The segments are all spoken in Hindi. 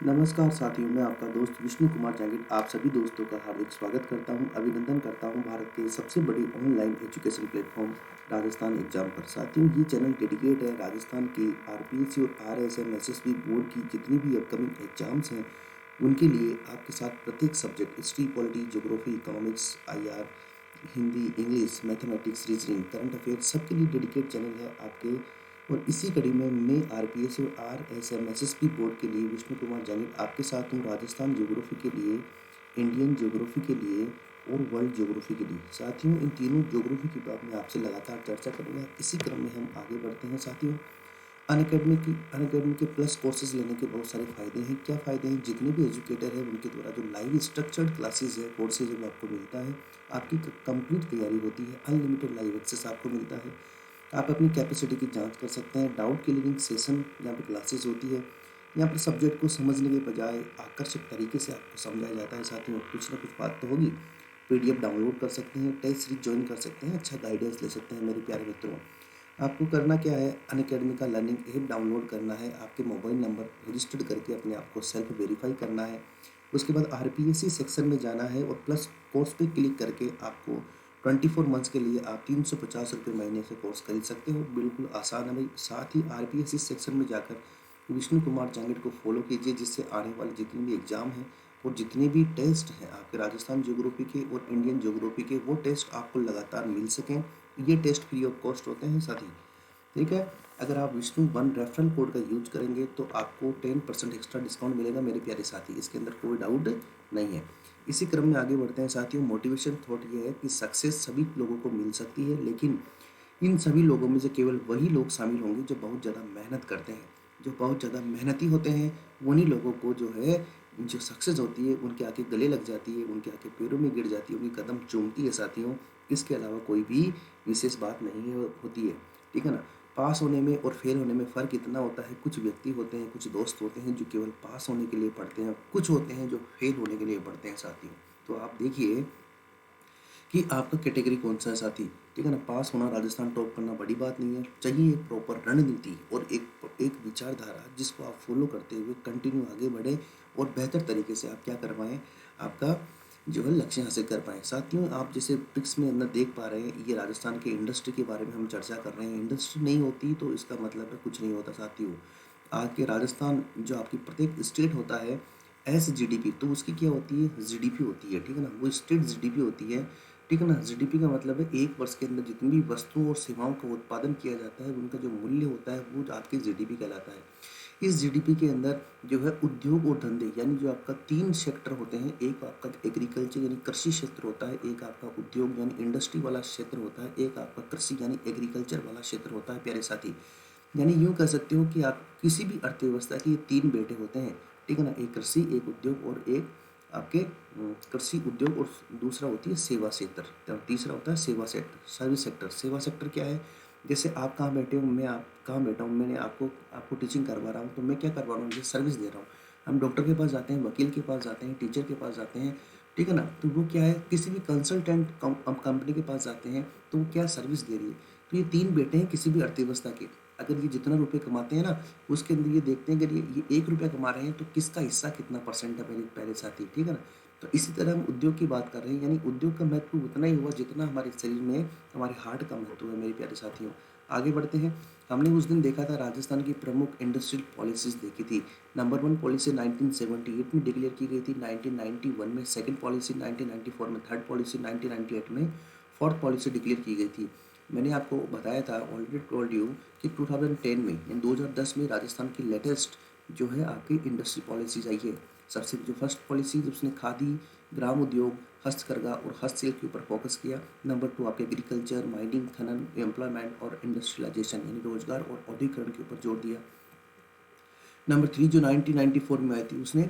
नमस्कार साथियों, मैं आपका दोस्त विष्णु कुमार जांगिड आप सभी दोस्तों का हार्दिक स्वागत करता हूं, अभिनंदन करता हूं भारत के सबसे बड़ी online education platform Rajasthan exam पर। साथियों, ये चैनल डेडिकेट है राजस्थान के आरपीएससी और आरएसएम एसएसबी बोर्ड की जितनी भी अपकमिंग एग्जाम्स हैं उनके लिए आपके साथ प्रत्येक subject history, polity, geography, economics, IR, Hindi, English, mathematics, reasoning, current affair सबके लिए डेडिकेट चैनल है आपके। और इसी कड़ी में मैं आरपीएससी और आरएसएम एसएसबी बोर्ड के लिए विष्णु कुमार जानी आपके साथ हूँ, राजस्थान ज्योग्राफी के लिए, इंडियन ज्योग्राफी के लिए और वर्ल्ड ज्योग्राफी के लिए। साथियों, इन तीनों ज्योग्राफी की बात मैं आपसे लगातार चर्चा करूँगा। इसी क्रम में हम आगे बढ़ते हैं। साथियों, अनअकैडमी के प्लस कोर्सेज लेने के बहुत सारे फ़ायदे हैं। क्या फ़ायदे हैं? जितने भी एजुकेटर हैं उनके द्वारा जो लाइव स्ट्रक्चर्ड क्लासेज है, कोर्सेज है, वो आपको मिलता है। आपकी कंप्लीट तैयारी होती है, अनलिमिटेड लाइव एक्सेस आपको मिलता है। आप अपनी कैपेसिटी की जांच कर सकते हैं। डाउट क्लियरिंग सेशन यहाँ पे क्लासेस होती है। यहाँ पर सब्जेक्ट को समझने के बजाय आकर्षक तरीके से आपको समझाया जाता है। साथियों, कुछ ना कुछ बात तो होगी। पीडीएफ डाउनलोड कर सकते हैं, टेस्ट सीरीज ज्वाइन कर सकते हैं, अच्छा गाइडेंस ले सकते हैं। मेरे प्यारे मित्रों, आपको करना क्या है? अनअकैडमी का लर्निंग ऐप डाउनलोड करना है, आपके मोबाइल नंबर रजिस्टर्ड करके अपने आप को सेल्फ वेरीफाई करना है। उसके बाद आरपीएससी सेक्शन में जाना है और प्लस कोर्स पे क्लिक करके आपको 24 मंथ्स के लिए आप 350 रुपये महीने से कोर्स खरीद सकते हो। बिल्कुल आसान है भाई। साथ ही आरपीएससी सेक्शन में जाकर विष्णु कुमार जांगिड को फॉलो कीजिए, जिससे आने वाले जितने भी एग्जाम हैं और जितने भी टेस्ट हैं आपके राजस्थान ज्योग्राफी के और इंडियन ज्योग्राफी के, वो टेस्ट आपको लगातार मिल सकें। ये टेस्ट फ्री ऑफ कॉस्ट होते हैं साथी। ठीक है, अगर आप विष्णु वन रेफरल कोड का यूज करेंगे तो आपको 10% एक्स्ट्रा डिस्काउंट मिलेगा मेरे प्यारे साथी, इसके अंदर कोई डाउट नहीं है। इसी क्रम में आगे बढ़ते हैं साथियों। मोटिवेशन थॉट ये है कि सक्सेस सभी लोगों को मिल सकती है, लेकिन इन सभी लोगों में से केवल वही लोग शामिल होंगे जो बहुत ज़्यादा मेहनत करते हैं। जो बहुत ज़्यादा मेहनती होते हैं उन्हीं लोगों को जो है, जो सक्सेस होती है उनके आके गले लग जाती है, उनके आके पैरों में गिर जाती है, उनकी कदम चूमती है साथियों। इसके अलावा कोई भी विशेष बात नहीं होती है। ठीक है ना? पास होने में और फेल होने में फ़र्क इतना होता है, कुछ व्यक्ति होते हैं, कुछ दोस्त होते हैं जो केवल पास होने के लिए पढ़ते हैं, कुछ होते हैं जो फेल होने के लिए पढ़ते हैं साथियों। तो आप देखिए कि आपका कैटेगरी कौन सा है साथी। ठीक है ना? पास होना, राजस्थान टॉप करना बड़ी बात नहीं है। चाहिए एक प्रॉपर रणनीति और एक विचारधारा जिसको आप फॉलो करते हुए कंटिन्यू आगे बढ़े और बेहतर तरीके से आप क्या करवाएं, आपका जो है लक्ष्य हासिल कर पाएँ। साथियों, आप जैसे पिक्स में अंदर देख पा रहे हैं, ये राजस्थान के इंडस्ट्री के बारे में हम चर्चा कर रहे हैं। इंडस्ट्री नहीं होती तो इसका मतलब है कुछ नहीं होता साथियों। आज के राजस्थान जो आपकी प्रत्येक स्टेट होता है एस जी डी पी, तो उसकी क्या होती है? जी डी पी होती है। ठीक है ना? वो स्टेट जी डी पी होती है। ठीक है ना? जी डी पी का मतलब है एक वर्ष के अंदर जितनी भी वस्तुओं और सेवाओं का उत्पादन किया जाता है उनका जो मूल्य होता है वो आपकी जी डी पी कहलाता है। इस जीडीपी के अंदर जो है उद्योग और धंधे, यानी जो आपका 3 सेक्टर होते हैं। एक आपका एग्रीकल्चर यानी कृषि क्षेत्र होता है, एक आपका उद्योग यानी इंडस्ट्री वाला क्षेत्र होता है, एक आपका कृषि यानी एग्रीकल्चर वाला क्षेत्र होता है प्यारे साथी। यानी यूँ कह सकते हो कि आप किसी भी अर्थव्यवस्था के ये 3 बेटे होते हैं। ठीक है ना? एक कृषि, एक उद्योग और एक आपके कृषि उद्योग, और दूसरा होती है सेवा क्षेत्र, तो तीसरा होता है सेवा सेक्टर, सर्विस सेक्टर। सेवा सेक्टर क्या है? जैसे आप कहाँ बैठे हो, मैं आप कहाँ बैठा हूँ, मैंने आपको आपको टीचिंग करवा रहा हूँ, तो मैं क्या करवा रहा हूँ? जैसे सर्विस दे रहा हूँ। हम डॉक्टर के पास जाते हैं, वकील के पास जाते हैं, टीचर के पास जाते हैं। ठीक है ना? तो वो क्या है? किसी भी कंसल्टेंट कंपनी के पास जाते हैं तो वो क्या सर्विस दे रही है। तो ये 3 बेटे हैं किसी भी अर्थव्यवस्था के। अगर ये जितना रुपए कमाते हैं ना, उसके अंदर ये देखते हैं कि ये 1 रुपया कमा रहे हैं तो किसका हिस्सा कितना परसेंट है मेरे पहले साथी। ठीक है ना? तो इसी तरह हम उद्योग की बात कर रहे हैं, यानी उद्योग का महत्व उतना ही हुआ जितना हमारे शरीर में हमारे हार्ट का महत्व है मेरे प्यारे साथियों। आगे बढ़ते हैं। हमने उस दिन देखा था राजस्थान की प्रमुख इंडस्ट्रियल पॉलिसीज देखी थी। नंबर 1 पॉलिसी 1978 में डिक्लेयर की गई थी, 1991 में सेकंड पॉलिसी, 1994 में थर्ड पॉलिसी, 1998 में फोर्थ पॉलिसी डिक्लेयर की गई थी। मैंने आपको बताया था, ऑलरेडी टोल्ड यू, कि 2010 में यानी 2010 में राजस्थान की लेटेस्ट जो है आपकी इंडस्ट्री पॉलिसीज आई है। सबसे जो फर्स्ट पॉलिसी उसने खादी, ग्राम उद्योग, हस्तकरघा और हस्तशिल्प के ऊपर फोकस किया। नंबर 2 आपके एग्रीकल्चर, माइनिंग, खनन, एम्प्लॉयमेंट और इंडस्ट्रियलाइजेशन यानी रोजगार और औद्योगिकरण के ऊपर जोर दिया। नंबर 3 जो 1994 में आई थी, उसने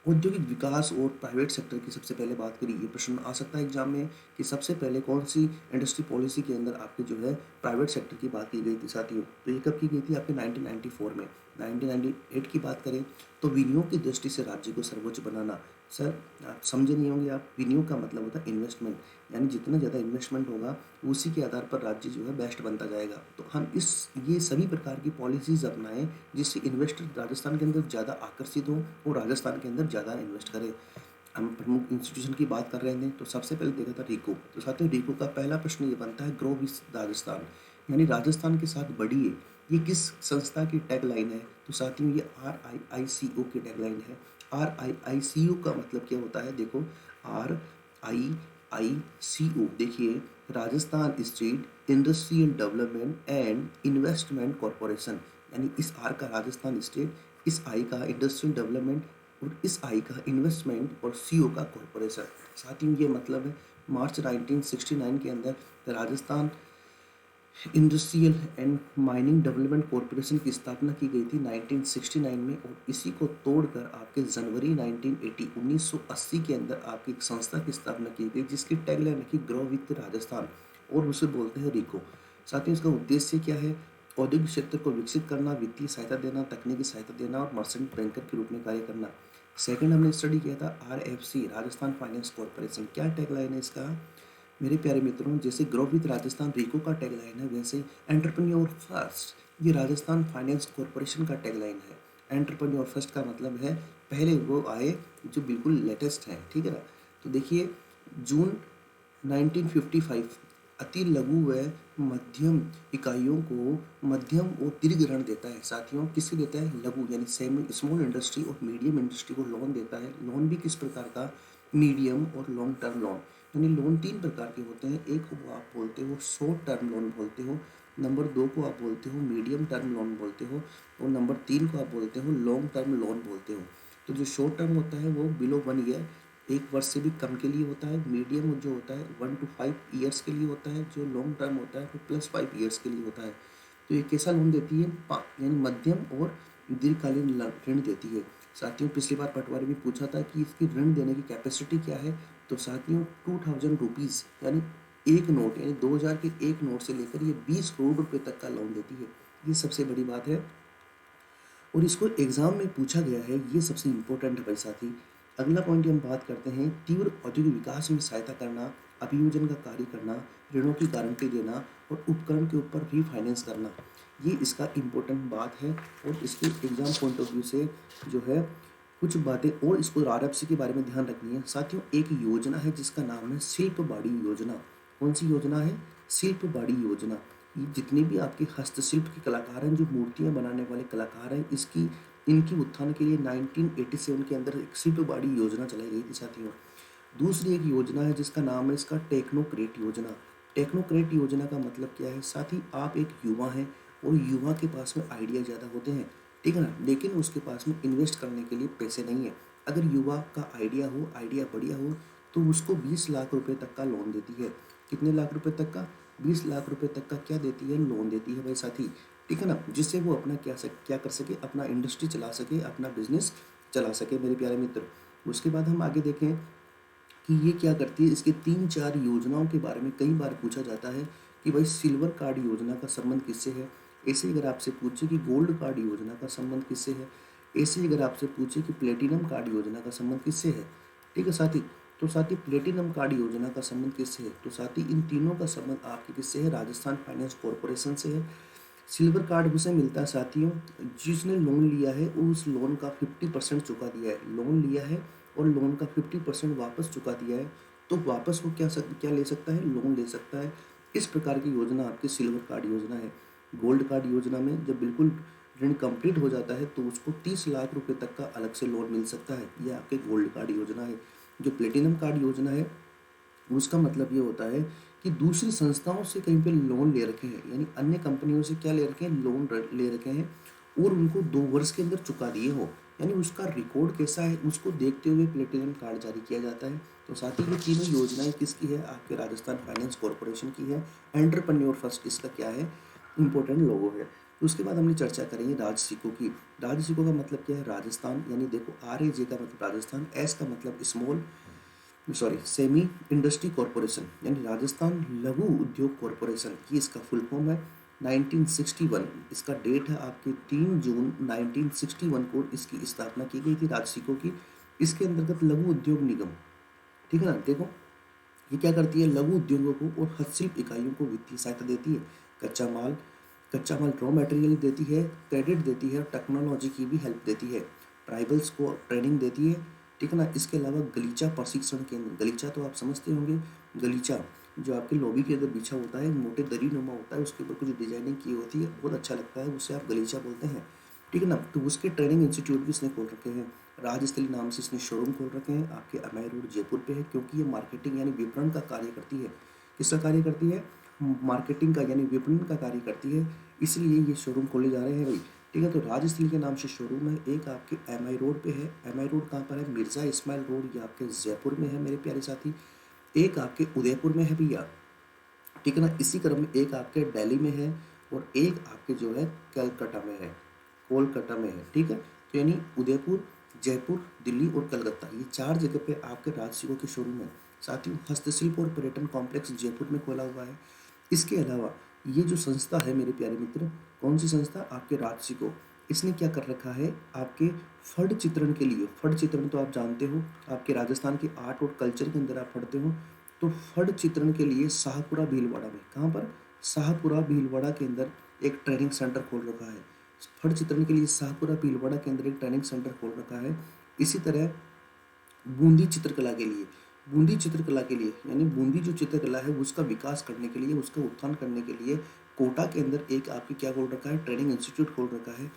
औद्योगिक विकास और प्राइवेट सेक्टर की सबसे पहले बात करी। ये प्रश्न आ सकता है एग्जाम में कि सबसे पहले कौन सी इंडस्ट्री पॉलिसी के अंदर आपके जो है प्राइवेट सेक्टर की बात की गई थी साथियों। तो ये कब की गई थी? आपके 1994 में। 1998 की बात करें तो विनियोग की दृष्टि से राज्य को सर्वोच्च बनाना, सर आप समझे नहीं होंगे आप। विनियोग का मतलब होता है इन्वेस्टमेंट, यानी जितना ज़्यादा इन्वेस्टमेंट होगा उसी के आधार पर राज्य जो है बेस्ट बनता जाएगा। तो हम ये सभी प्रकार की पॉलिसीज़ अपनाएं जिससे इन्वेस्टर राजस्थान के अंदर ज़्यादा आकर्षित हो और राजस्थान के अंदर ज़्यादा इन्वेस्ट करें। हम प्रमुख इंस्टीट्यूशन की बात कर रहे थे तो सबसे पहले देखा था रीको। तो साथियों रीको का पहला प्रश्न ये बनता है, ग्रो विथ राजस्थान, यानी राजस्थान के साथ बढ़िए, ये किस संस्था की टैग लाइन है? तो साथियों ये RIICO की टैग लाइन है। RIICO का मतलब क्या होता है? देखो RIICO, देखिए Rajasthan state industrial development and investment corporation, यानी इस आर का राजस्थान स्टेट, इस आई का इंडस्ट्रियल डेवलपमेंट और इस आई का इन्वेस्टमेंट और सीओ का कॉरपोरेशन। साथियों ये मतलब है मार्च 1969 के अंदर Rajasthan industrial and mining development corporation की स्थापना की गई थी 1969 में, और इसी को तोड़कर आपके जनवरी 1980 के अंदर आपकी एक संस्था की स्थापना की गई जिसकी टैगलाइन रखी, ग्रो विथ राजस्थान, और उसे बोलते हैं रीको। साथ ही इसका उद्देश्य क्या है? औद्योगिक क्षेत्र को विकसित करना, वित्तीय सहायता देना, तकनीकी सहायता देना और मर्चेंट बैंकर के रूप में कार्य करना। सेकंड हमने स्टडी किया था RFC, राजस्थान फाइनेंस कॉरपोरेशन। क्या टैगलाइन है इसका? मेरे प्यारे मित्रों, जैसे ग्रो विथ राजस्थान रीको का टैगलाइन है, वैसे एंटरप्रेन्योर फर्स्ट ये राजस्थान फाइनेंस कॉरपोरेशन का टैगलाइन है। एंटरप्रेन्योर फर्स्ट का मतलब है पहले वो आए जो बिल्कुल लेटेस्ट हैं, ठीक है ना। तो देखिए जून 1955 अति लघु व मध्यम इकाइयों को मध्यम और दीर्घ ऋण देता है। साथियों किससे देता है? लघु यानी सेमी स्मॉल इंडस्ट्री और मीडियम इंडस्ट्री को लोन देता है। लोन भी किस प्रकार का? मीडियम और लॉन्ग टर्म लोन, यानी लोन तीन प्रकार के होते हैं। एक को आप बोलते हो शॉर्ट टर्म लोन बोलते हो, नंबर 2 को आप बोलते हो मीडियम टर्म लोन बोलते हो, और नंबर 3 को आप बोलते हो लॉन्ग टर्म लोन बोलते हो। तो जो शॉर्ट टर्म होता है वो बिलो 1 ईयर, 1 वर्ष से भी कम के लिए होता है। मीडियम जो होता है 1 to 5 ईयर्स के लिए होता है। जो लॉन्ग टर्म होता है वो +5 ईयर्स के लिए होता है। तो ये कैसा लोन देती है? यानी मध्यम और दीर्घकालीन ऋण देती है। साथियों पिछली बार पटवारी में पूछा था कि इसकी ऋण देने की कैपेसिटी क्या है? तो साथियों 2000 रुपीज़, यानी एक नोट, यानी 2000 के एक नोट से लेकर ये 20 करोड़ रुपए तक का लोन देती है। ये सबसे बड़ी बात है और इसको एग्जाम में पूछा गया है, ये सबसे इम्पोर्टेंट है भाई साथी। अगला पॉइंट हम बात करते हैं, तीव्र औद्योगिक विकास में सहायता करना, अभियोजन का कार्य करना, ऋणों की गारंटी देना और उपकरण के ऊपर रीफाइनेंस करना। ये इसका इम्पोर्टेंट बात है और इसके एग्जाम पॉइंट ऑफ व्यू से जो है कुछ बातें और इसको RFC के बारे में ध्यान रखनी है। साथियों एक योजना है जिसका नाम है शिल्प बाड़ी योजना। कौन सी योजना है? शिल्प बाड़ी योजना। ये जितने भी आपके हस्तशिल्प के कलाकार हैं, जो मूर्तियां बनाने वाले कलाकार हैं, इनकी उत्थान के लिए 1987 के अंदर एक शिल्प बाड़ी योजना चलाई गई थी साथियों। दूसरी एक योजना है जिसका नाम है इसका टेक्नोक्रेट योजना। टेक्नोक्रेट योजना का मतलब क्या है? साथ ही आप एक युवा हैं और युवा के पास में आइडिया ज़्यादा होते हैं, ठीक है ना, लेकिन उसके पास में इन्वेस्ट करने के लिए पैसे नहीं है। अगर युवा का आइडिया हो, आइडिया बढ़िया हो, तो उसको 20 लाख रुपए तक का लोन देती है। कितने लाख रुपए तक का? 20 लाख रुपए तक का क्या देती है? लोन देती है भाई साथी, ठीक है ना, जिससे वो अपना क्या कर सके? अपना इंडस्ट्री चला सके, अपना बिजनेस चला सके मेरे प्यारे मित्र। उसके बाद हम आगे देखें कि ये क्या करती है। इसके 3-4 योजनाओं के बारे में कई बार पूछा जाता है कि भाई सिल्वर कार्ड योजना का संबंध किससे है। ऐसे ही अगर आपसे पूछे कि गोल्ड कार्ड योजना का संबंध किससे है, ऐसे ही अगर आपसे पूछे कि प्लेटिनम कार्ड योजना का संबंध किससे है, ठीक है साथी। तो साथी प्लेटिनम कार्ड योजना का संबंध किससे है? तो साथी इन तीनों का संबंध आपके किससे है? राजस्थान फाइनेंस कॉरपोरेशन से है। सिल्वर कार्ड उसे मिलता है साथियों जिसने लोन लिया है, उस लोन का 50% चुका दिया है। लोन लिया है और लोन का 50% वापस चुका दिया है, तो वापस वो क्या ले सकता है? लोन ले सकता है। इस प्रकार की योजना आपकी सिल्वर कार्ड योजना है। गोल्ड कार्ड योजना में जब बिल्कुल ऋण कंप्लीट हो जाता है तो उसको 30 लाख रुपए तक का अलग से लोन मिल सकता है। यह आपके गोल्ड कार्ड योजना है। जो प्लेटिनम कार्ड योजना है उसका मतलब ये होता है कि दूसरी संस्थाओं से कहीं पे लोन ले रखे हैं, यानी अन्य कंपनियों से क्या ले रखे हैं? लोन ले रखे हैं और उनको 2 वर्ष के अंदर चुका दिए हो, यानी उसका रिकॉर्ड कैसा है उसको देखते हुए प्लेटिनम कार्ड जारी किया जाता है। तो साथ ही ये तीनों योजनाएं किसकी है? आपके राजस्थान फाइनेंस कॉरपोरेशन की है। एंटरप्रेन्योर फर्स्ट इसका क्या है? इंपॉर्टेंट लोगो है। तो उसके बाद हमने चर्चा करेंगे राजसिको की। राजसिको का मतलब क्या है? राजस्थान, यानी देखो RAJ का मतलब राजस्थान, S का मतलब सेमी इंडस्ट्री कॉरपोरेशन, यानी राजस्थान लघु उद्योग कॉरपोरेशन, ये इसका फुल फॉर्म है। 1961 इसका डेट है आपके 3 जून 1961 को इसकी स्थापना की गई थी राजसिको की। इसके अंतर्गत लघु उद्योग निगम, ठीक है ना, देखो ये क्या करती है, लघु उद्योगों को और हस्तशिल्प इकाइयों को वित्तीय सहायता देती है, कच्चा माल रॉ मटेरियल देती है, क्रेडिट देती है, टेक्नोलॉजी की भी हेल्प देती है, ट्राइबल्स को ट्रेनिंग देती है, ठीक है ना। इसके अलावा गलीचा प्रशिक्षण केंद्र, गलीचा तो आप समझते होंगे, गलीचा जो आपके लॉबी के अंदर बिछा होता है, मोटे दरी नुमा होता है, उसके ऊपर कुछ डिजाइनिंग की होती है, बहुत अच्छा लगता है, उसे आप गलीचा बोलते हैं, ठीक है ना। तो उसके ट्रेनिंग इंस्टीट्यूट भी इसने खोल रखे हैं, राजस्थली नाम से इसने शोरूम खोल रखे हैं, आपके एमआई रोड जयपुर पे है, क्योंकि ये मार्केटिंग यानी विपणन का कार्य करती है। किसका कार्य करती है, मार्केटिंग का यानी विपणन का कार्य करती है, इसलिए ये शोरूम खोले जा रहे हैं भाई, ठीक है। तो राजस्थली के नाम से शोरूम है, एक आपके एमआई रोड पे है, एमआई रोड कहाँ पर है, मिर्जा इस्माइल रोड, ये आपके जयपुर में है मेरे प्यारे साथी, एक आपके उदयपुर में है भैया, ठीक है ना। इसी क्रम में एक आपके दिल्ली में है और एक आपके जो है कलकत्ता में है, कोलकाता में है, ठीक है। तो यानी उदयपुर, जयपुर, दिल्ली और कलकत्ता, ये 4 जगह पे आपके राजसिको के शोरूम है। साथियों हस्तशिल्प और पर्यटन कॉम्प्लेक्स जयपुर में खोला हुआ है। इसके अलावा ये जो संस्था है मेरे प्यारे मित्र, कौन सी संस्था, आपके राजसिको, इसने क्या कर रखा है, आपके फड़ चित्रण के लिए, फड़ चित्रण तो आप जानते हो, आपके राजस्थान के आर्ट और कल्चर के अंदर आप पढ़ते हो, तो फड़ चित्रण के लिए शाहपुरा भीलवाड़ा में, कहाँ पर, शाहपुरा भीलवाड़ा के अंदर एक ट्रेनिंग सेंटर खोल रखा है, फड़ चित्रण के लिए शाहपुरा भीलवाड़ा के अंदर एक ट्रेनिंग सेंटर खोल रखा है। इसी तरह बूंदी चित्रकला के लिए, बूंदी चित्रकला के लिए यानी बूंदी जो चित्रकला है उसका विकास करने के लिए, उसका उत्थान करने के लिए कोटा के अंदर एक आपकी क्या खोल रखा है, ट्रेनिंग इंस्टीट्यूट खोल रखा है।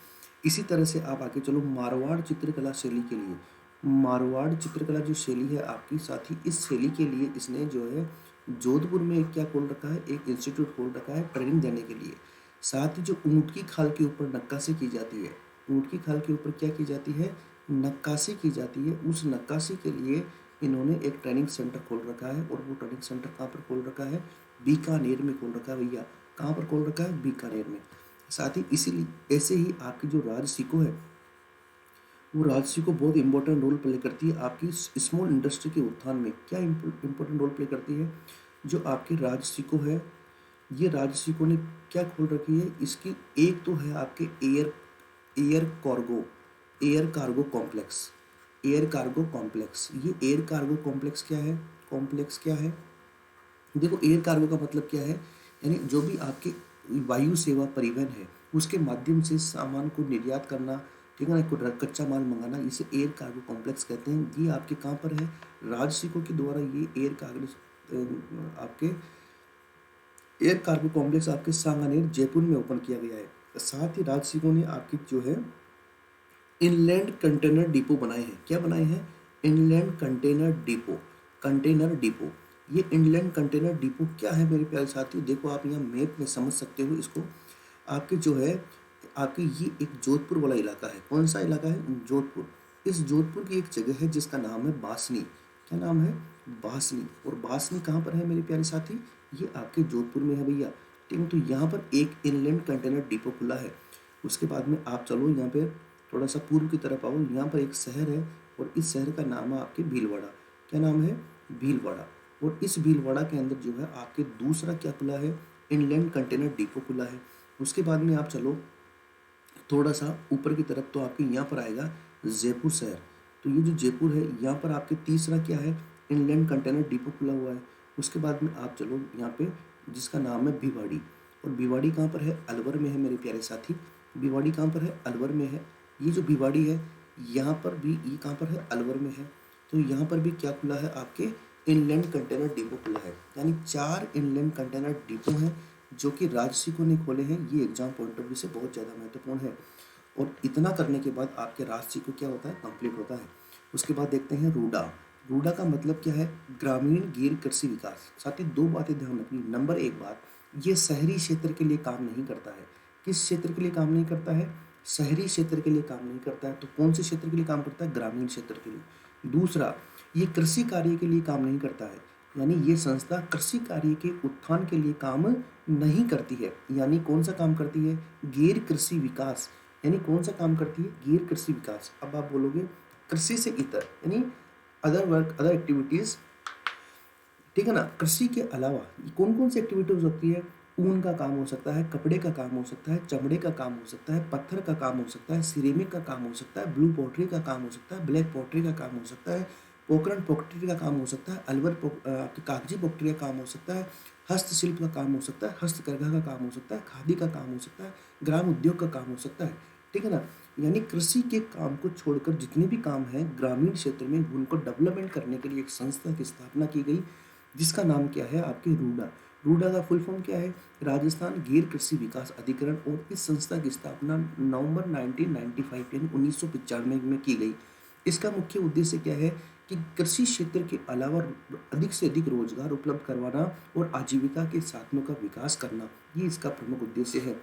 इसी तरह से आप आगे चलो मारवाड़ चित्रकला शैली के लिए, मारवाड़ चित्रकला जो शैली है आपकी, साथ ही इस शैली के लिए इसने जो है जोधपुर में एक क्या खोल रखा है, एक इंस्टीट्यूट खोल रखा है ट्रेनिंग देने के लिए। साथ ही जो ऊँट की खाल के ऊपर नक्काशी की जाती है, ऊँट की खाल के ऊपर क्या की जाती है, नक्काशी की जाती है, उस नक्काशी के लिए इन्होंने एक ट्रेनिंग सेंटर खोल रखा है, और वो ट्रेनिंग सेंटर कहाँ पर खोल रखा है, बीकानेर में खोल रखा है भैया, कहाँ पर खोल रखा है, बीकानेर में। साथ ही इसीलिए ऐसे ही आपकी जो राजसिको है, वो राजसिको बहुत इंपॉर्टेंट रोल प्ले करती है आपकी स्मॉल इंडस्ट्री के उत्थान में। क्या इंपॉर्टेंट रोल प्ले करती है, जो आपकी राजसिको है, ये राजसिको ने क्या खोल रखी है, इसकी एक तो है आपके air cargo, air cargo complex, air cargo complex. ये एयर कार्गो कॉम्प्लेक्स क्या है, कॉम्प्लेक्स क्या है, देखो एयर कार्गो का मतलब क्या है, यानी जो भी आपके वायु सेवा परिवहन है उसके माध्यम से सामान को निर्यात करना, ठीक है ना, को कच्चा माल मंगाना, इसे एयर कार्गो कॉम्प्लेक्स कहते हैं। ये आपके कहाँ पर है, राजसिको के द्वारा ये एयर कार्गो आपके एयर कार्गो कॉम्प्लेक्स आपके सांगानेर जयपुर में ओपन किया गया है। साथ ही राजसिको ने आपकी जो है इनलैंड कंटेनर डिपो बनाए हैं, क्या बनाए हैं, inland container depot, container depot. ये इनलैंड कंटेनर डिपो क्या है मेरे प्यारे साथियों, देखो आप यहाँ मैप में समझ सकते हो इसको, आपके जो है आपके ये एक जोधपुर वाला इलाका है, कौन सा इलाका है, जोधपुर। इस जोधपुर की एक जगह है जिसका नाम है बासनी, क्या नाम है, बासनी। और बासनी कहाँ पर है मेरे प्यारे साथी, ये आपके जोधपुर में है भैया, ठीक है। तो यहाँ पर एक इनलैंड कंटेनर डिपो खुला है। उसके बाद में आप चलो यहाँ पे थोड़ा सा पूर्व की तरफ आओ, यहाँ पर एक शहर है और इस शहर का नाम है आपके भीलवाड़ा, क्या नाम है, भीलवाड़ा। और इस भीलवाड़ा के अंदर जो है आपके दूसरा क्या खुला है, इनलैंड कंटेनर डिपो खुला है। उसके बाद में आप चलो थोड़ा सा ऊपर की तरफ, तो आपके यहाँ पर आएगा जयपुर शहर। तो ये जो जयपुर है यहाँ पर आपके तीसरा क्या है, इनलैंड कंटेनर डिपो खुला हुआ है। उसके बाद में आप चलो यहाँ पे जिसका नाम है भिवाड़ी, और भिवाड़ी कहाँ पर है, अलवर में है मेरे प्यारे साथी, भिवाड़ी कहाँ पर है, अलवर में है। ये जो भिवाड़ी है यहाँ पर भी, ये कहाँ पर है, अलवर में है। तो यहाँ पर भी क्या खुला है, आपके इनलैंड कंटेनर डिपो खुला है। यानी 4 इनलैंड कंटेनर डिपो हैं जो कि राजसिको ने खोले हैं। ये एग्जाम पॉइंट ऑफ व्यू से बहुत ज़्यादा महत्वपूर्ण है। और इतना करने के बाद आपके राजसिको क्या होता है, कंप्लीट होता है। उसके बाद देखते हैं रूडा। रूडा का मतलब क्या है, ग्रामीण गैर कृषि विकास। साथ ही 2 बातें ध्यान रखनी। नंबर 1 बात, ये शहरी क्षेत्र के लिए काम नहीं करता है। किस क्षेत्र के लिए काम नहीं करता है, शहरी क्षेत्र के लिए काम नहीं करता है। तो कौन से क्षेत्र के लिए काम करता है, ग्रामीण क्षेत्र के लिए। दूसरा, ये कृषि कार्य के लिए काम नहीं करता है, यानी ये संस्था कृषि कार्य के उत्थान के लिए काम नहीं करती है। यानी कौन सा काम करती है, गैर कृषि विकास। यानी कौन सा काम करती है, गैर कृषि विकास। अब आप बोलोगे कृषि से इतर, यानी अदर वर्क, अदर एक्टिविटीज, ठीक है ना। कृषि के अलावा कौन कौन सी एक्टिविटी हो सकती है, ऊन का काम हो सकता है, कपड़े का काम हो सकता है, चमड़े का काम हो सकता है, पत्थर का काम हो सकता है, सिरेमिक का काम हो सकता है, ब्लू पॉटरी का काम हो सकता है, ब्लैक पॉटरी का काम हो सकता है, पोकरन पॉटरी का काम हो सकता है, आपके कागजी पॉटरी का काम हो सकता है, हस्तशिल्प का काम हो सकता है, हस्तकरघा का काम हो सकता है, खादी का काम हो सकता है, ग्राम उद्योग का काम हो सकता है। ठीक है ना? यानी कृषि के काम को छोड़कर जितने भी काम हैं ग्रामीण क्षेत्र में, उनको डेवलपमेंट करने के लिए एक संस्था की स्थापना की गई, जिसका नाम क्या है आपके रूडा। रूडा का फुल फॉर्म क्या है? राजस्थान गैर कृषि विकास अधिकरण। और इस संस्था की स्थापना नवंबर 1995 यानी 1995 में की गई। इसका मुख्य उद्देश्य क्या है कि कृषि क्षेत्र के अलावा अधिक से अधिक रोजगार उपलब्ध करवाना और आजीविका के साधनों का विकास करना, ये इसका प्रमुख उद्देश्य है।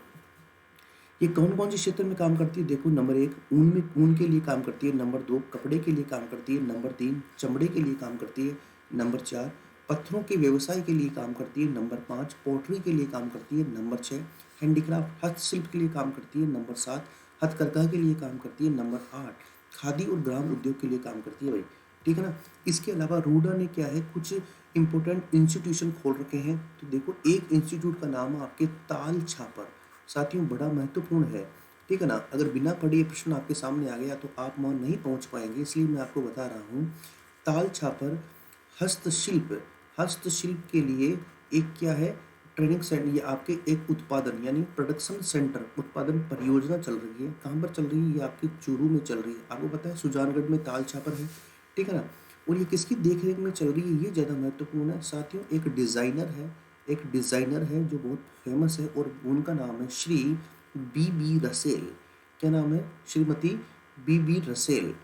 ये कौन कौन से क्षेत्र में काम करती है? देखो, नंबर 1 ऊन के लिए काम करती है, नंबर 2 कपड़े के लिए काम करती है, नंबर 3 चमड़े के लिए काम करती है, नंबर 4 पत्थरों के व्यवसाय के लिए काम करती है, नंबर 5 पोल्ट्री के लिए काम करती है, नंबर 6 हैंडीक्राफ्ट हस्तशिल्प के लिए काम करती है, नंबर 7 हथकरघा के लिए काम करती है, नंबर 8 खादी और ग्राम उद्योग के लिए काम करती है भाई। ठीक है ना? इसके अलावा रूडा ने क्या है, कुछ इंपॉर्टेंट इंस्टीट्यूशन खोल रखे हैं। तो देखो, एक इंस्टीट्यूट का नाम है आपके ताल छापर। साथियों, बड़ा महत्वपूर्ण है। ठीक है ना? अगर बिना पढ़े ये प्रश्न आपके सामने आ गया तो आप वहाँ नहीं पहुँच पाएंगे, इसलिए मैं आपको बता रहा हूँ। ताल छापर हस्तशिल्प, हस्तशिल्प के लिए एक क्या है, ट्रेनिंग सेंटर, ये आपके एक उत्पादन यानी प्रोडक्शन सेंटर, उत्पादन परियोजना चल रही है। कहाँ पर चल रही है? ये आपके चूरू में चल रही है। आपको पता है सुजानगढ़ में ताल छापर है। ठीक है ना? और ये किसकी देखरेख में चल रही है, ये ज़्यादा महत्वपूर्ण है। साथियों, एक डिज़ाइनर है, एक डिज़ाइनर है जो बहुत फेमस है, और उनका नाम है श्री बी रसेल। क्या नाम है? श्रीमती बी रसेल।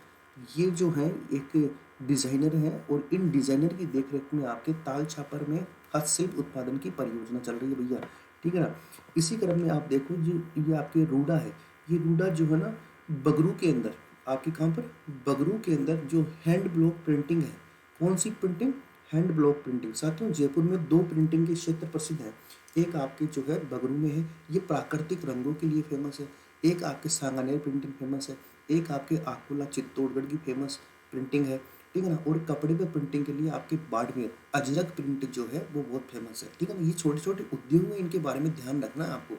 ये जो है एक डिज़ाइनर है, और इन डिज़ाइनर की देखरेख में आपके ताल छापर में हस्तशिल्प उत्पादन की परियोजना चल रही है भैया। ठीक है ना? इसी क्रम में आप देखो, जो ये आपके रूडा है, ये रूडा जो है ना, बगरू के अंदर, आपके कहाँ पर, बगरू के अंदर जो हैंड ब्लॉक प्रिंटिंग है। कौन सी प्रिंटिंग? Hand block printing. साथियों, जयपुर में 2 प्रिंटिंग के क्षेत्र प्रसिद्ध हैं। एक आपके जो है बगरू में है, ये प्राकृतिक रंगों के लिए फेमस है। एक आपके सांगानेर प्रिंटिंग फेमस है। एक आपके आकोला चित्तौड़गढ़ की फेमस प्रिंटिंग है। ठीक है ना? और कपड़े पे प्रिंटिंग के लिए आपके बाड़मेर अजरक प्रिंट जो है वो बहुत फेमस है। ठीक है ना? ये छोटे छोटे उद्योग हैं, इनके बारे में ध्यान रखना है आपको।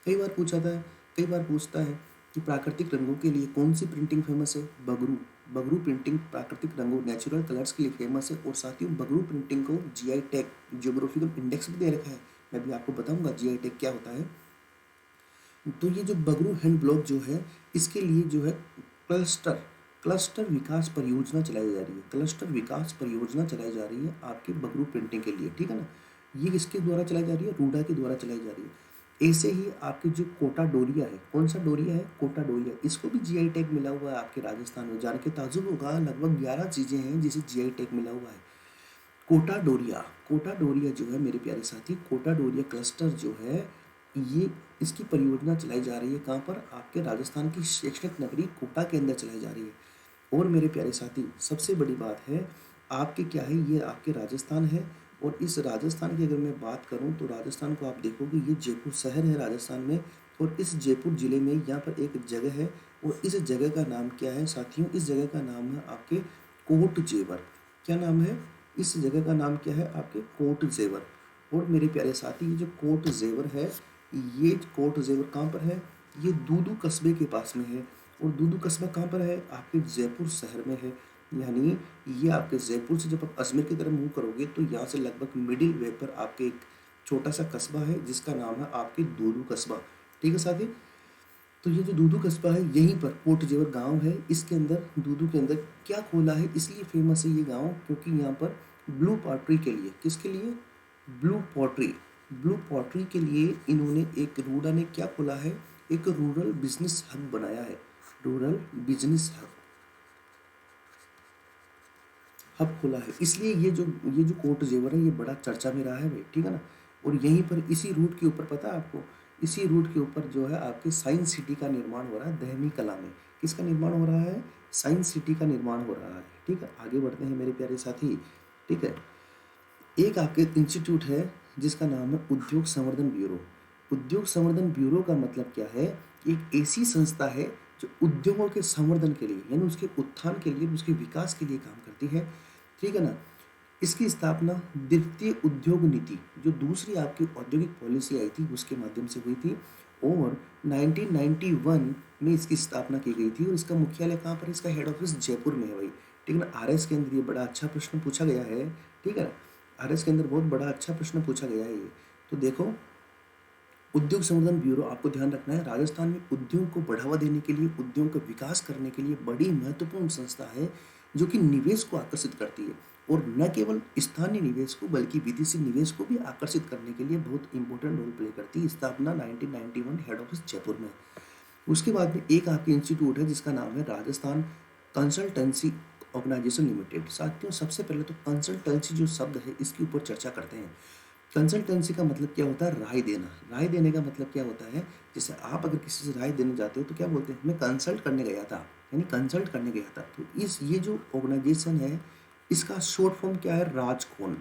कई बार पूछा था, कई बार पूछता है कि प्राकृतिक रंगों के लिए कौन सी प्रिंटिंग फेमस है? बगरू। बगरू प्रिंटिंग प्राकृतिक रंगों, नेचुरल कलर्स के लिए फेमस है। और साथियों, बगरू प्रिंटिंग को जीआई टैग, जियोग्राफिकल इंडेक्स भी दे रखा है। मैं भी आपको बताऊंगा जीआई टैग क्या होता है। तो ये जो बगरू हैंड ब्लॉक जो है, इसके लिए जो है क्लस्टर क्लस्टर विकास परियोजना चलाई जा रही है। क्लस्टर विकास परियोजना चलाई जा रही है आपके बगरू प्रिंटिंग के लिए। ठीक है ना? ये किसके द्वारा चलाई जा रही है? रूडा के द्वारा चलाई जा रही है। ऐसे ही आपके जो कोटा डोरिया है, कौन सा डोरिया है? कोटा डोरिया। इसको भी जीआई टैग मिला हुआ है आपके राजस्थान में। जान के ताजुब होगा, लगभग 11 चीज़ें हैं जिसे जीआई टैग मिला हुआ है। कोटा डोरिया, कोटा डोरिया जो है मेरे प्यारे साथी, कोटा डोरिया क्लस्टर जो है, ये इसकी परियोजना चलाई जा रही है। कहाँ पर? आपके राजस्थान की शैक्षणिक नगरी कोटा के अंदर चलाई जा रही है। और मेरे प्यारे साथी, सबसे बड़ी बात है आपके क्या है, ये आपके राजस्थान है। और इस राजस्थान की अगर मैं बात करूं तो राजस्थान को आप देखोगे, ये जयपुर शहर है राजस्थान में। और इस जयपुर जिले में यहाँ पर एक जगह है, और इस जगह का नाम क्या है साथियों? इस जगह का नाम है आपके कोट जेवर। क्या नाम है? इस जगह का नाम क्या है आपके? कोट जेवर। और मेरे प्यारे साथी, ये जो कोट जेवर है, ये कोट जेवर कहाँ पर है? ये दूदू कस्बे के पास में है। और दूदू कस्बा कहाँ पर है? आपके जयपुर शहर में है। यानी ये आपके जयपुर से जब आप अजमेर की तरफ मूव करोगे तो यहाँ से लगभग मिडिल वे पर आपके एक छोटा सा कस्बा है जिसका नाम है आपके दूदू कस्बा। ठीक है साथी? तो ये जो दूदू कस्बा है, यहीं पर कोट जेवर गाँव है। इसके अंदर, दूदू के अंदर क्या खोला है, इसलिए फेमस है ये गाँव, क्योंकि यहाँ पर ब्लू पॉटरी के लिए, किसके लिए? Blue pottery. ब्लू पॉटरी के लिए इन्होंने, एक रूडा ने क्या खोला है? एक रूरल बिजनेस हब बनाया है। रूरल बिजनेस हब खोला है। इसलिए ये जो कोट जेवर है, ये बड़ा चर्चा में रहा है भाई। ठीक है ना? और यहीं पर इसी रूट के ऊपर, पता है आपको, इसी रूट के ऊपर जो है आपके साइंस सिटी का निर्माण हो रहा है दहमी कला में। किसका निर्माण हो रहा है? साइंस सिटी का निर्माण हो रहा है। ठीक है, आगे बढ़ते हैं मेरे प्यारे साथी। ठीक है, एक आपके इंस्टीट्यूट है जिसका नाम है उद्योग संवर्धन ब्यूरो। उद्योग संवर्धन ब्यूरो का मतलब क्या है? एक ऐसी संस्था है जो उद्योगों के संवर्धन के लिए, यानी उसके उत्थान के लिए, उसके विकास के लिए काम करती है। ठीक है ना? इसकी स्थापना द्वितीय उद्योग नीति, जो दूसरी आपकी औद्योगिक पॉलिसी आई थी, उसके माध्यम से हुई थी और 1991 में इसकी स्थापना की गई थी। और इसका मुख्यालय कहाँ पर है? इसका हेड ऑफिस जयपुर में है भाई। ठीक है ना। आरएस के अंदर ये बड़ा अच्छा प्रश्न पूछा गया है। ठीक है ना। आरएस के अंदर बहुत बड़ा अच्छा प्रश्न पूछा गया है ये। तो देखो, उद्योग संवर्धन ब्यूरो, आपको ध्यान रखना है, राजस्थान में उद्योग को बढ़ावा देने के लिए, उद्योग का विकास करने के लिए बड़ी महत्वपूर्ण संस्था है, जो कि निवेश को आकर्षित करती है और न केवल स्थानीय निवेश को बल्कि विदेशी निवेश को भी आकर्षित करने के लिए बहुत इंपॉर्टेंट रोल प्ले करती है। स्थापना 1991, हेड ऑफिस जयपुर में। उसके बाद में एक आपकी इंस्टीट्यूट है जिसका नाम है राजस्थान कंसल्टेंसी ऑर्गेनाइजेशन लिमिटेड। साथियों, सबसे पहले तो कंसल्टेंसी जो शब्द है इसके ऊपर चर्चा करते हैं। कंसल्टेंसी का मतलब क्या होता है? राय देना। राय देने का मतलब क्या होता है? जैसे आप अगर किसी से राय देने जाते हो तो क्या बोलते हैं? मैं कंसल्ट करने गया था, यानी कंसल्ट करने गया था। तो ये जो ऑर्गेनाइजेशन है, इसका शॉर्ट फॉर्म क्या है? राजकोन।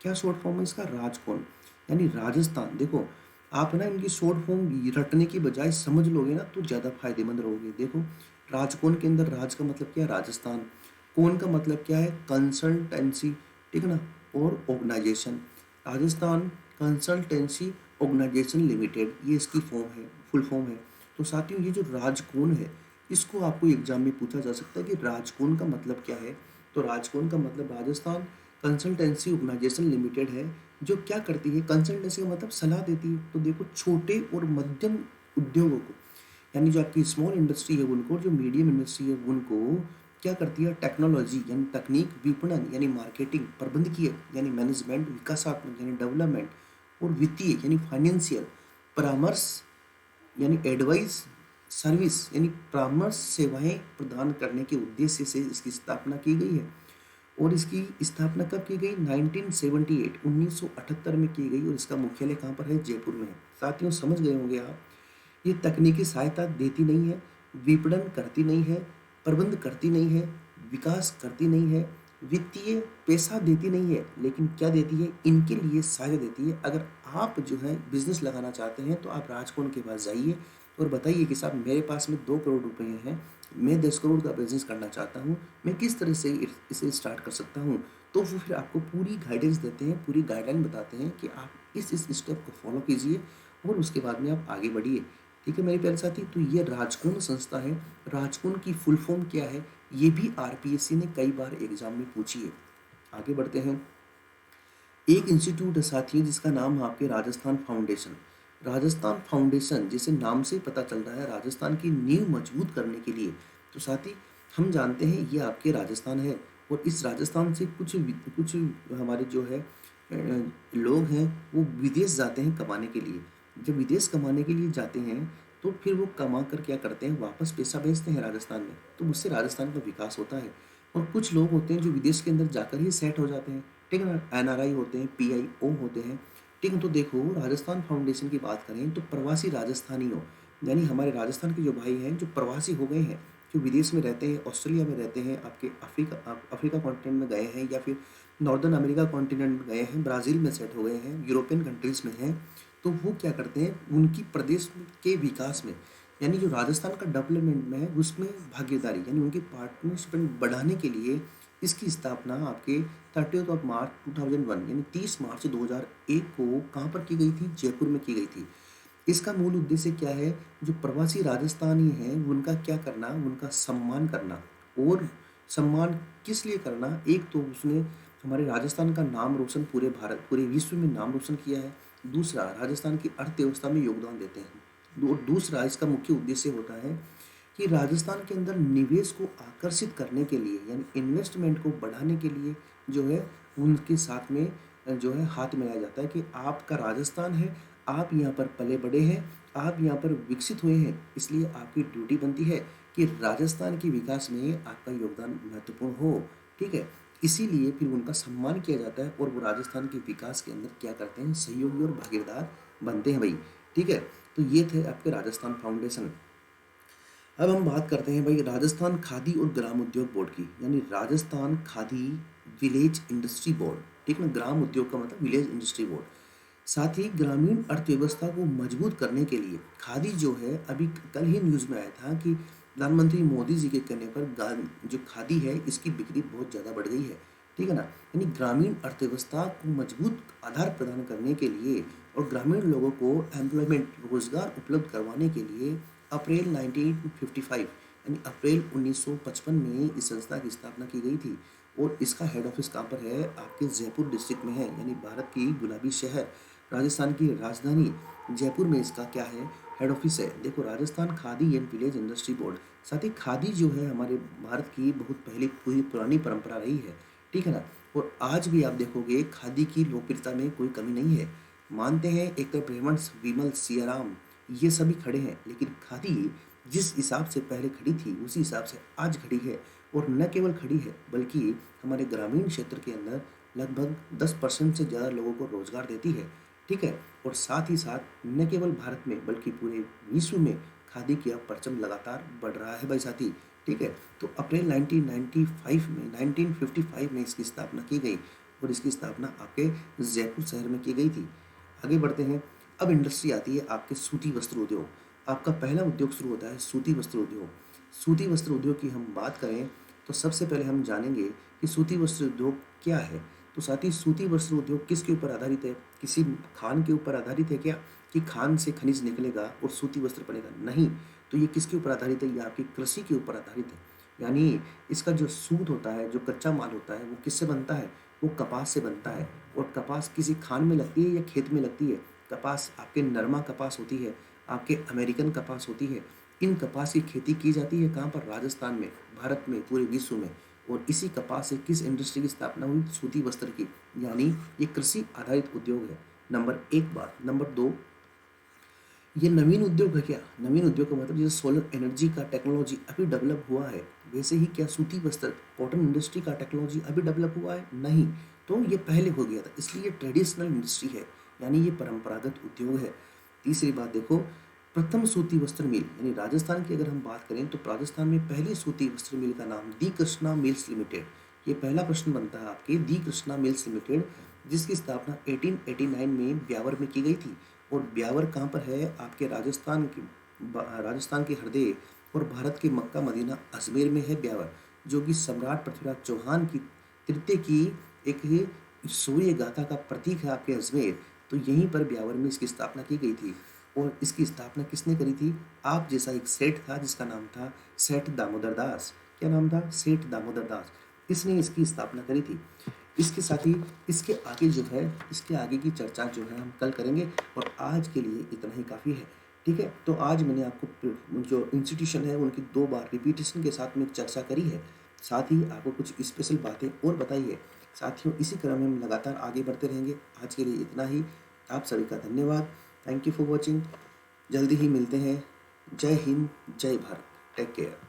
क्या शॉर्ट फॉर्म है इसका? राजकोन, यानी राजस्थान। देखो, आप ना इनकी शॉर्ट फॉर्म रटने की बजाय समझ लोगे ना तो ज़्यादा फायदेमंद रहोगे। देखो, राजकोन के अंदर राज का मतलब क्या है? राजस्थान। कोन का मतलब क्या है? कंसल्टेंसी। ठीक है ना। और organisation, Rajasthan consultancy organisation limited, ये इसकी फॉर्म है, फुल फॉर्म है। तो साथियों, ये जो राजकोन है, इसको आपको एग्जाम में पूछा जा सकता है कि राजकोन का मतलब क्या है। तो राजकोन का मतलब राजस्थान कंसल्टेंसी ऑर्गेनाइजेशन लिमिटेड है, जो क्या करती है? कंसल्टेंसी का मतलब सलाह देती है। तो देखो, छोटे और मध्यम उद्योगों को, यानी जो आपकी स्मॉल इंडस्ट्री है उनको, जो मीडियम इंडस्ट्री है उनको क्या करती है? टेक्नोलॉजी यानी तकनीक, विपणन यानी मार्केटिंग, प्रबंधकीय यानी मैनेजमेंट, विकासात्मक यानी डेवलपमेंट और वित्तीय यानी फाइनेंशियल, परामर्श यानी एडवाइस, सर्विस यानी परामर्श सेवाएं प्रदान करने के उद्देश्य से इसकी स्थापना की गई है। और इसकी स्थापना कब की गई? 1978, 1978 में की गई। और इसका मुख्यालय कहाँ पर है? जयपुर में है। साथियों, समझ गए होंगे आप, ये तकनीकी सहायता देती नहीं है, विपणन करती नहीं है, प्रबंध करती नहीं है, विकास करती नहीं है, वित्तीय पैसा देती नहीं है, लेकिन क्या देती है? इनके लिए सहायता देती है। अगर आप जो है बिजनेस लगाना चाहते हैं तो आप राजकोट के पास जाइए और बताइए कि साहब, मेरे पास में 2 करोड़ रुपए हैं, मैं 10 करोड़ का बिजनेस करना चाहता हूँ, मैं किस तरह से इसे स्टार्ट कर सकता हूँ। तो वो फिर आपको पूरी गाइडेंस देते हैं, पूरी गाइडलाइन बताते हैं कि आप इस स्टेप को फॉलो कीजिए और उसके बाद में आप आगे बढ़िए। ठीक है मेरे प्यारे साथी। तो ये राजकोट संस्था है। राजकोट की फुल फॉर्म क्या है? ये भी आरपीएससी ने कई बार एग्जाम में पूछी है। आगे बढ़ते हैं। एक इंस्टीट्यूट है साथियों जिसका नाम है आपके राजस्थान फाउंडेशन। राजस्थान फाउंडेशन, जिसे नाम से ही पता चल रहा है, राजस्थान की नींव मजबूत करने के लिए। तो साथी, हम जानते हैं ये आपके राजस्थान है और इस राजस्थान से कुछ हमारे जो है लोग हैं वो विदेश जाते हैं कमाने के लिए। जब विदेश कमाने के लिए जाते हैं तो फिर वो कमा कर क्या करते हैं? वापस पैसा भेजते हैं राजस्थान में। तो उससे राजस्थान का विकास होता है। और कुछ लोग होते हैं जो विदेश के अंदर जाकर ही सेट हो जाते हैं। ठीक है ना। एनआरआई होते हैं, पीआईओ होते हैं। ठीक है। तो देखो, राजस्थान फाउंडेशन की बात करें तो प्रवासी राजस्थानियों, यानी हमारे राजस्थान के जो भाई हैं जो प्रवासी हो गए हैं, जो विदेश में रहते हैं, ऑस्ट्रेलिया में रहते हैं, आपके अफ्रीका कॉन्टिनेंट में गए हैं, या फिर नॉर्दर्न अमेरिका कॉन्टिनेंट में गए हैं, ब्राज़ील में सेट हो गए हैं, यूरोपियन कंट्रीज़ में हैं। तो वो क्या करते हैं? उनकी प्रदेश के विकास में, यानी जो राजस्थान का डेवलपमेंट में है उसमें भागीदारी, यानी उनकी पार्टनरशिप बढ़ाने के लिए इसकी स्थापना आपके 30 मार्च 2001, यानी 30 मार्च 2001 को कहाँ पर की गई थी? जयपुर में की गई थी। इसका मूल उद्देश्य क्या है? जो प्रवासी राजस्थानी हैं उनका क्या करना? उनका सम्मान करना। और सम्मान किस लिए करना? एक तो उसने हमारे राजस्थान का नाम रोशन पूरे भारत, पूरे विश्व में नाम रोशन किया है। दूसरा, राजस्थान की अर्थव्यवस्था में योगदान देते हैं। और दूसरा, इसका मुख्य उद्देश्य होता है कि राजस्थान के अंदर निवेश को आकर्षित करने के लिए, यानी इन्वेस्टमेंट को बढ़ाने के लिए जो है उनके साथ में जो है हाथ मिलाया जाता है कि आपका राजस्थान है, आप यहाँ पर पले बड़े हैं, आप यहाँ पर विकसित हुए हैं, इसलिए आपकी ड्यूटी बनती है कि राजस्थान के विकास में आपका योगदान महत्वपूर्ण हो। ठीक है। इसीलिए फिर उनका सम्मान किया जाता है और वो राजस्थान के विकास के अंदर क्या करते हैं? सहयोगी और भागीदार बनते हैं भाई। ठीक है। तो ये थे आपके राजस्थान फाउंडेशन। अब हम बात करते हैं भाई राजस्थान खादी और ग्राम उद्योग बोर्ड की, यानी Rajasthan khadi village industry board. ठीक ना। ग्राम उद्योग का मतलब विलेज इंडस्ट्री बोर्ड। साथ ही ग्रामीण अर्थव्यवस्था को मजबूत करने के लिए खादी जो है, अभी कल ही न्यूज़ में आया था कि प्रधानमंत्री मोदी जी के कहने पर जो खादी है इसकी बिक्री बहुत ज़्यादा बढ़ गई है। ठीक है ना। यानी ग्रामीण अर्थव्यवस्था को मजबूत आधार प्रदान करने के लिए और ग्रामीण लोगों को एम्प्लॉयमेंट रोजगार उपलब्ध करवाने के लिए अप्रैल 1955 यानी अप्रैल 1955 में इस संस्था की स्थापना की गई थी। और इसका हेड ऑफिस कहाँ पर है? आपके जयपुर डिस्ट्रिक्ट में है, यानी भारत की गुलाबी शहर राजस्थान की राजधानी जयपुर में इसका क्या है? हेड ऑफिस है। देखो, Rajasthan khadi and village industry board. साथ ही खादी जो है हमारे भारत की बहुत पहले पूरी पुरानी परंपरा रही है, ठीक है ना। और आज भी आप देखोगे खादी की लोकप्रियता में कोई कमी नहीं है। मानते हैं एक तरफ ब्राह्मण्स, विमल, सियाराम ये सभी खड़े हैं, लेकिन खादी जिस हिसाब से पहले खड़ी थी उसी हिसाब से आज खड़ी है। और न केवल खड़ी है बल्कि हमारे ग्रामीण क्षेत्र के अंदर लगभग 10% से ज़्यादा लोगों को रोजगार देती है, ठीक है। और साथ ही साथ न केवल भारत में बल्कि पूरे विश्व में खादी की अब परचम लगातार बढ़ रहा है भाई साथी, ठीक है। तो अप्रैल 1955 में इसकी स्थापना की गई और इसकी स्थापना आपके जयपुर शहर में की गई थी। आगे बढ़ते हैं। अब इंडस्ट्री आती है आपके सूती वस्त्र उद्योग। आपका पहला उद्योग शुरू होता है सूती वस्त्र उद्योग। सूती वस्त्र उद्योग की हम बात करें तो सबसे पहले हम जानेंगे कि सूती वस्त्र उद्योग क्या है। तो साथ ही सूती वस्त्र उद्योग किसके ऊपर आधारित है? किसी खान के ऊपर आधारित है क्या कि खान से खनिज निकलेगा और सूती वस्त्र बनेगा? नहीं। तो ये किसके ऊपर आधारित है? ये आपकी कृषि के ऊपर आधारित है। यानी इसका जो सूत होता है, जो कच्चा माल होता है, वो किससे बनता है? वो कपास से बनता है। और कपास किसी खान में लगती है या खेत में लगती है? कपास आपके नरमा कपास होती है, आपके अमेरिकन कपास होती है। इन कपास की खेती की जाती है कहाँ पर? राजस्थान में, भारत में, पूरे विश्व में। और इसी कपास से किस इंडस्ट्री की स्थापना हुई? सूती वस्त्र की। यानी ये कृषि आधारित उद्योग है। नंबर एक बात। नंबर दो, ये नवीन उद्योग है क्या? नवीन उद्योग का मतलब जैसे सोलर एनर्जी का टेक्नोलॉजी अभी डेवलप हुआ है, वैसे ही क्या सूती वस्त्र कॉटन इंडस्ट्री का टेक्नोलॉजी अभी डेवलप हुआ है? नहीं। तो ये पहले हो गया था, इसलिए ये ट्रेडिशनल इंडस्ट्री है, यानी ये परंपरागत उद्योग है। तीसरी बात देखो, प्रथम सूती वस्त्र मिल, यानी राजस्थान की अगर हम बात करें तो राजस्थान में पहली सूती वस्त्र मिल का नाम दी कृष्णा मिल्स लिमिटेड। ये पहला प्रश्न बनता है आपके, दी कृष्णा मिल्स लिमिटेड, जिसकी स्थापना 1889 में ब्यावर में की गई थी। और ब्यावर कहाँ पर है? आपके राजस्थान के हृदय और भारत के मक्का मदीना अजमेर में है ब्यावर, जो कि सम्राट पृथ्वीराज चौहान की तृतीय की एक सूर्य गाथा का प्रतीक है आपके अजमेर। तो यहीं पर ब्यावर में इसकी स्थापना की गई थी। और इसकी स्थापना किसने करी थी? आप जैसा एक सेठ था जिसका नाम था सेठ दामोदर दास। क्या नाम था? सेठ दामोदर दास। इसने इसकी स्थापना करी थी। इसके साथ ही इसके आगे जो है, इसके आगे की चर्चा जो है हम कल करेंगे। और आज के लिए इतना ही काफ़ी है, ठीक है। तो आज मैंने आपको जो इंस्टीट्यूशन है उनकी 2 बार रिपीटेशन के साथ में चर्चा करी है, साथ ही आपको कुछ स्पेशल बातें और बताई है। साथियों, इसी क्रम में हम लगातार आगे बढ़ते रहेंगे। आज के लिए इतना ही। आप सभी का धन्यवाद। Thank you for watching. जल्दी ही मिलते हैं। जय हिंद, जय भारत। Take care.